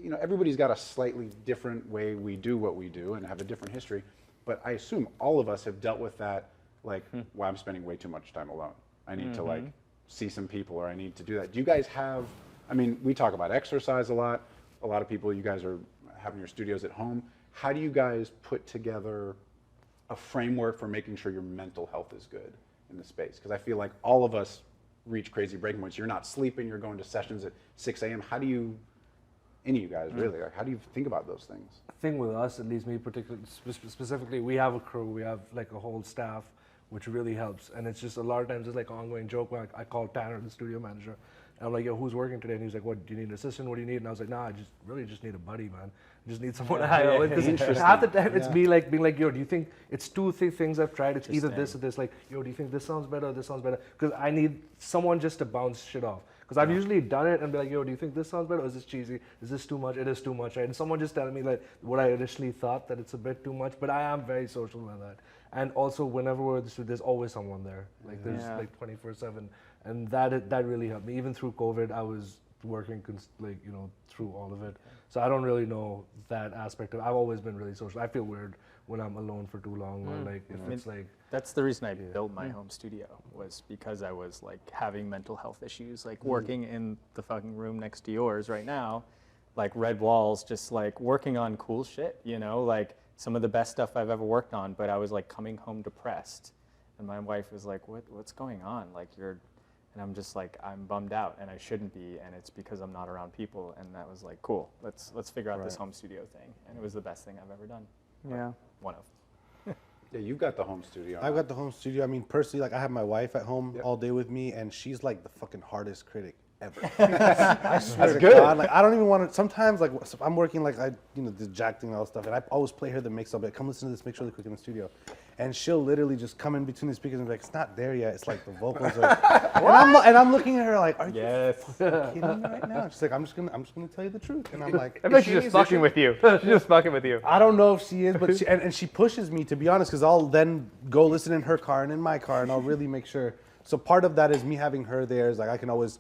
you know, everybody's got a slightly different way we do what we do and have a different history, but I assume all of us have dealt with that, like, well, I'm spending way too much time alone. I need to like see some people, or I need to do that. Do you guys have, I mean, we talk about exercise a lot. A lot of people, you guys are having your studios at home. How do you guys put together a framework for making sure your mental health is good in the space? Because I feel like all of us reach crazy breaking points. You're not sleeping, you're going to sessions at 6 a.m. How do you, any of you guys really, like, how do you think about those things? The thing with us, at least me particularly, specifically, we have a crew, we have like a whole staff, which really helps. And it's just a lot of times it's like an ongoing joke where I call Tanner, the studio manager, and I'm like, yo, who's working today? And he's like, what, do you need an assistant? What do you need? And I was like, nah, I just really just need a buddy, man. I just need someone to hang out with. Because half the time it's me like being like, yo, do you think, it's two things I've tried. It's either this or this, like, yo, do you think this sounds better or this sounds better? Because I need someone just to bounce shit off. Because I've usually done it and be like, yo, do you think this sounds better? Or is this cheesy? Is this too much? It is too much, right? And someone just telling me like what I initially thought, that it's a bit too much, but I am very social like that. And also whenever we're at the studio, there's always someone there. Like there's like 24/7. And that really helped me. Even through COVID, I was working like, you know, through all of it. So I don't really know that aspect of it. I've always been really social. I feel weird when I'm alone for too long, or like if it's like. That's the reason I built my home studio, was because I was like having mental health issues, like working in the fucking room next to yours right now, like red walls, just like working on cool shit, you know, like some of the best stuff I've ever worked on, but I was like coming home depressed, and my wife was like, what's going on? Like and I'm just like, I'm bummed out, and I shouldn't be, and it's because I'm not around people. And that was like, cool, let's figure out this home studio thing, and it was the best thing I've ever done. Yeah. One of. Yeah, you've got the home studio. I've got the home studio. I mean, personally, like I have my wife at home all day with me, and she's like the fucking hardest critic ever. I swear to God, like I don't even want to. Sometimes, like I'm working, like the jack thing and all that stuff, and I always play her the mix. I'll be like, come listen to this mix really quick in the studio, and she'll literally just come in between the speakers and be like, it's not there yet. It's like the vocals are. and I'm looking at her like, are you kidding me right now? She's like, I'm just gonna tell you the truth, and I'm like, I bet she's just fucking with you. She's just fucking with you. I don't know if she is, but she pushes me, to be honest, because I'll then go listen in her car and in my car, and I'll really make sure. So part of that is me having her there. Is like I can always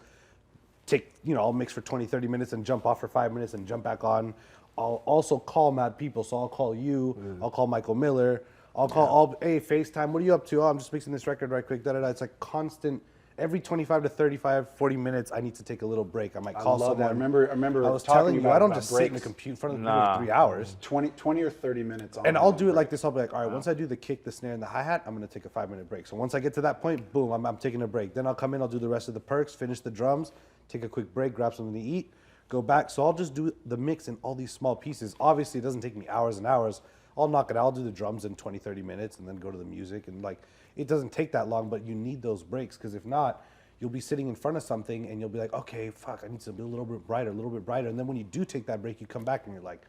take, I'll mix for 20, 30 minutes and jump off for 5 minutes and jump back on. I'll also call mad people. So I'll call you, I'll call Michael Miller, hey, FaceTime, what are you up to? Oh, I'm just mixing this record right quick, da-da-da. It's like constant, every 25 to 35, 40 minutes, I need to take a little break. I might call someone. That. I remember I was talking telling you, about I don't just sit in breaks. the front of the computer for 3 hours. 20 or 30 minutes on. And I'll do it like this. I'll be like, all right, once I do the kick, the snare, and the hi-hat, I'm going to take a 5-minute break. So once I get to that point, boom, I'm taking a break. Then I'll come in, I'll do the rest of the perks, finish the drums, take a quick break, grab something to eat, go back. So I'll just do the mix in all these small pieces. Obviously, it doesn't take me hours and hours. I'll knock it out. I'll do the drums in 20, 30 minutes and then go to the music. And like, it doesn't take that long, but you need those breaks, because if not, you'll be sitting in front of something and you'll be like, okay, fuck, I need to be a little bit brighter, a little bit brighter. And then when you do take that break, you come back and you're like,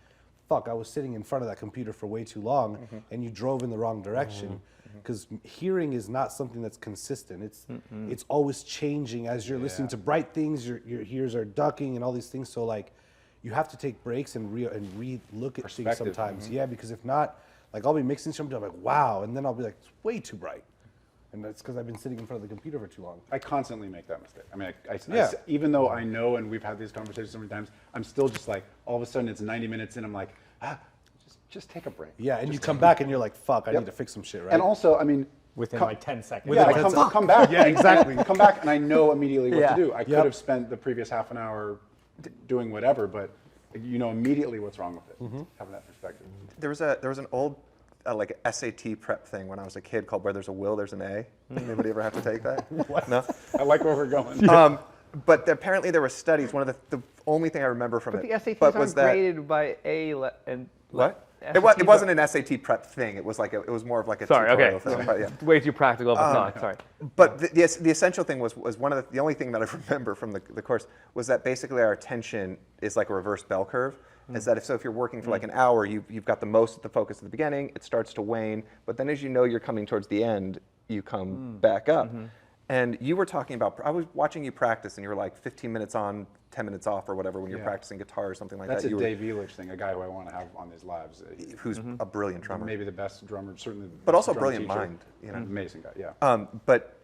fuck, I was sitting in front of that computer for way too long and you drove in the wrong direction. Because hearing is not something that's consistent. It's always changing as you're listening to bright things. Your ears are ducking and all these things. So like, you have to take breaks and re-look at things sometimes. Yeah, because if not, like I'll be mixing something, I'm like, wow, and then I'll be like, it's way too bright. And that's because I've been sitting in front of the computer for too long. I constantly make that mistake. I mean, I even though I know, and we've had these conversations so many times, I'm still just like, all of a sudden it's 90 minutes in, I'm like, just take a break. Yeah, and you come back and you're like, fuck, I need to fix some shit, right? And also, I mean, Within like 10 seconds. Yeah, come back. Yeah, exactly. Come back, and I know immediately what to do. I could have spent the previous half an hour doing whatever, but you know immediately what's wrong with it. Having that perspective. There was an old like SAT prep thing when I was a kid called "Where There's a Will, There's an A." Anybody ever have to take that? No. I like where we're going. But apparently there were studies. One of the only thing I remember from But it. the SATs was aren't that, graded by and what? SATs It wasn't an SAT prep thing. It was like it was more of like a tutorial thing. But yeah. Way too practical of a thought. Sorry. But the essential thing was one of the only thing that I remember from the course was that basically our attention is like a reverse bell curve. Is that if you're working for like an hour, you've got the most of the focus at the beginning, it starts to wane, but then as you know you're coming towards the end, you come back up. And you were talking about, I was watching you practice and you were like 15 minutes on, 10 minutes off or whatever when you're practicing guitar or something like That's that. That's a Dave Elich thing, a guy who I want to have on these lives. Who's a brilliant drummer. Maybe the best drummer, certainly. But also a brilliant mind. You know? Amazing guy, yeah. But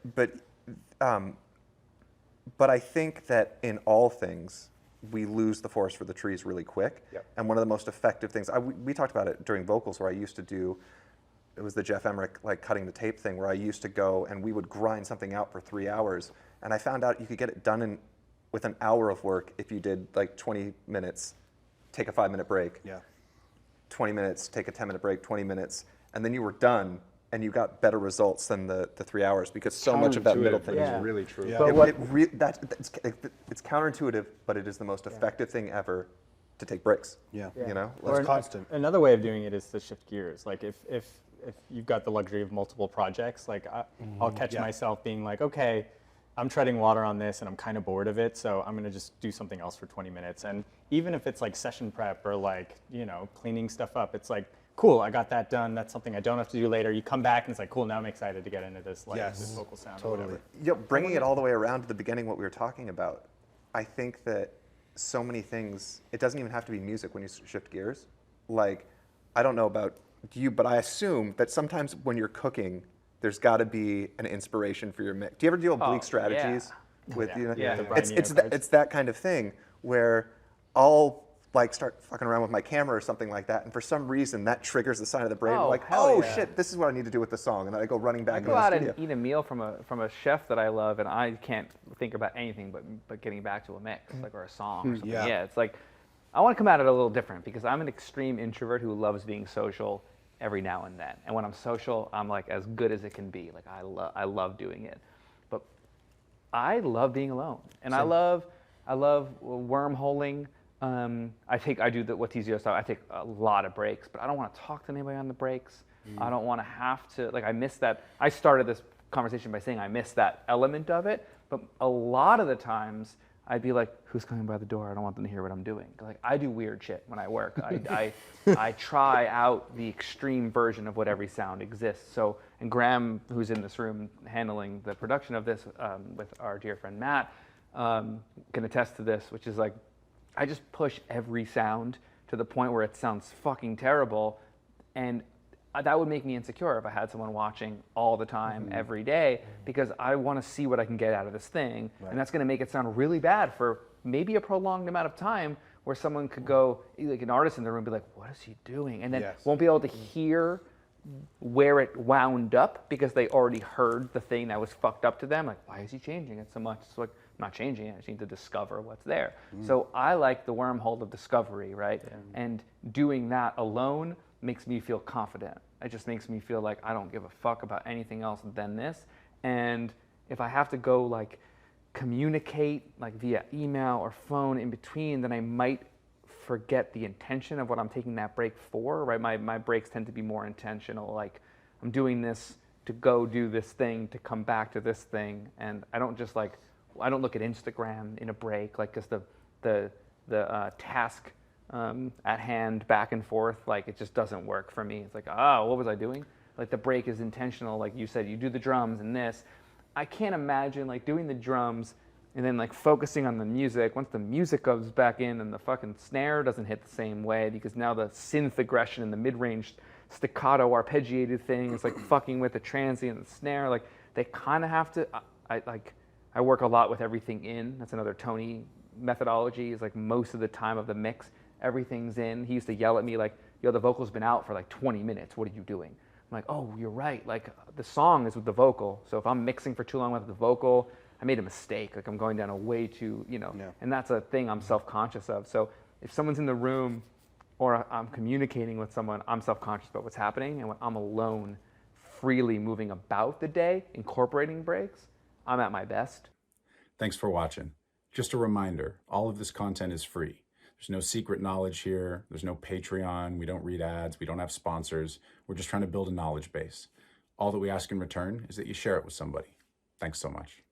I think that in all things, we lose the forest for the trees really quick. Yep. And one of the most effective things, we talked about it during vocals, where I used to do, it was the Jeff Emmerich like cutting the tape thing, where I used to go and we would grind something out for 3 hours. And I found out you could get it done with an hour of work if you did like 20 minutes, take a 5-minute break. Yeah. 20 minutes, take a 10-minute break, 20ty minutes, and then you were done, and you got better results than the 3 hours, because so much of that middle thing is is really true. Yeah. But it's counterintuitive, but it is the most effective thing ever to take breaks. Yeah. You know, Or it's constant. Another way of doing it is to shift gears. Like if you've got the luxury of multiple projects, like I'll catch myself being like, okay, I'm treading water on this and I'm kind of bored of it, so I'm gonna just do something else for 20 minutes. And even if it's like session prep or like, you know, cleaning stuff up, it's like, cool, I got that done. That's something I don't have to do later. You come back and it's like, cool, now I'm excited to get into this, like this vocal sound or whatever. bringing it all the way around to the beginning, what we were talking about, I think that so many things, it doesn't even have to be music when you shift gears. Like, I don't know about you, but I assume that sometimes when you're cooking, there's got to be an inspiration for your mix. Do you ever deal with bleak strategies? With you know, Yeah. it's that kind of thing where I'll like start fucking around with my camera or something like that, and for some reason that triggers the side of the brain. Oh, Like, hell oh yeah. shit, this is what I need to do with the song, and then I go running back I into go the out studio. and eat a meal from a chef that I love, and I can't think about anything but getting back to a mix, like, or a song or something. Yeah. Yeah, it's like I want to come at it a little different because I'm an extreme introvert who loves being social every now and then. And when I'm social, I'm like as good as it can be. Like I love doing it, but I love being alone, and I love wormholing. I do what Teezio said. I take a lot of breaks, but I don't want to talk to anybody on the breaks. I don't want to have to, like, I miss that. I started this conversation by saying I miss that element of it, but a lot of the times I'd be like, who's coming by the door? I don't want them to hear what I'm doing. Like, I do weird shit when I work. I try out the extreme version of what every sound exists. So, and Graham, who's in this room handling the production of this with our dear friend Matt, can attest to this, which is like, I just push every sound to the point where it sounds fucking terrible, and that would make me insecure if I had someone watching all the time, every day, because I want to see what I can get out of this thing, and that's going to make it sound really bad for maybe a prolonged amount of time, where someone could go, like an artist in the room, be like, what is he doing? And then won't be able to hear where it wound up because they already heard the thing that was fucked up to them. Like, why is he changing it so much? It's like, I'm not changing it, I just need to discover what's there. So I like the wormhole of discovery, right? And doing that alone makes me feel confident. It just makes me feel like I don't give a fuck about anything else than this. And if I have to go like communicate like via email or phone in between, then I might forget the intention of what I'm taking that break for, right? My breaks tend to be more intentional, like I'm doing this to go do this thing, to come back to this thing. And I don't just like, I don't look at Instagram in a break, like, because the task at hand back and forth, like, it just doesn't work for me. It's like, oh, what was I doing? Like, the break is intentional, like you said, you do the drums and this. I can't imagine like doing the drums and then like focusing on the music. Once the music goes back in and the fucking snare doesn't hit the same way, because now the synth aggression and the mid-range staccato arpeggiated thing is like fucking with the transient and the snare. Like, they kind of have to, I work a lot with everything in. That's another Tony methodology, is like most of the time of the mix, everything's in. He used to yell at me like, yo, the vocal's been out for like 20 minutes. What are you doing? I'm like, oh, you're right. Like, the song is with the vocal. So if I'm mixing for too long with the vocal, I made a mistake. Like, I'm going down a way too, and that's a thing I'm self-conscious of. So if someone's in the room or I'm communicating with someone, I'm self-conscious about what's happening. And when I'm alone, freely moving about the day, incorporating breaks, I'm at my best. Thanks for watching. Just a reminder, all of this content is free. There's no secret knowledge here. There's no Patreon. We don't read ads. We don't have sponsors. We're just trying to build a knowledge base. All that we ask in return is that you share it with somebody. Thanks so much.